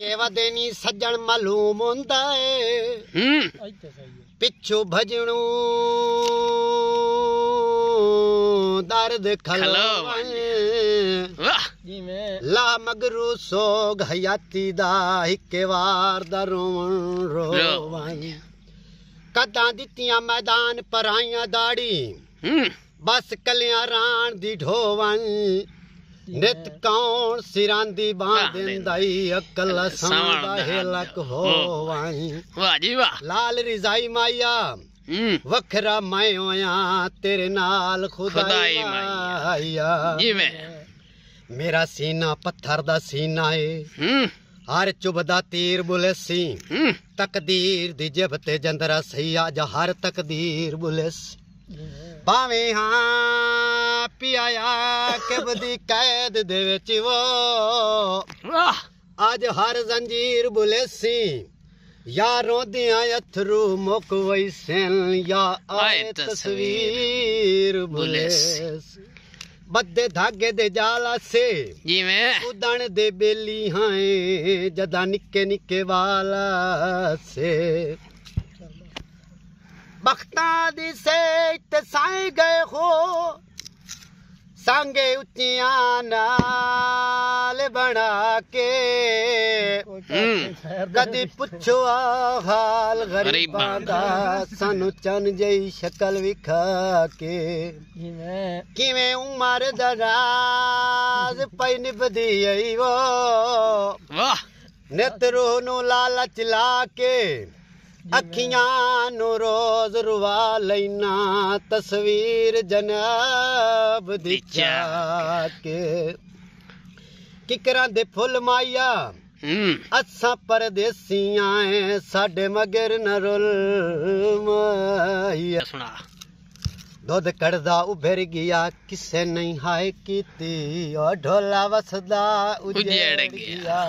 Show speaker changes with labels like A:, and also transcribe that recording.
A: केवा देनी सज्जन मालूम होंदा है पिछू भजनू दर्द खलोवन ला मगरू सोग हयाती दा हिके वार दा रोवन रोवन कदा दित्तियां मैदान पराइयां दाड़ी बस कलियां राण दी ढोवन नित कौन सिरांदी बांधिंदाई अकल समझदा हेलक होवन वाह जी वाह लाल रिजाई माया वखरा मैं होया तेरे नाल खुदाई माया मेरा सीना पत्थर दा सीना है हर चुभदा तीर बुलेसी तकदीर दी जब ते जंदरा सही आज हर तकदीर बुलेसी भावे हाँ पियाया के बदी कैद दे विच वो आज हर जंजीर बुलेसी या रोदियां अथरू मुक वैसन या आए तस्वीर बुलेस बदे धागे दे जाला से उदण दे बेली हाए जदा निके निके वाला से बख्ता दी से साए गए हो सांगे उच्चियां नाल बना के कदी पुछो हाल गरीबां दा सानू चन जई शक्ल विखा के किवें उमर दा राज पई निभदी आई वो नित रूह नू लालच ला के अखियां नू रोज रुवा लेना तस्वीर जनाब दी के किकरां दे फुल माया असां परदेसियां ऐ साडे मगर न रुल माया सुना दुध कड़दा उभर गया किसे नहीं हाय कीती ओ ढोला वसदा उजड़ गया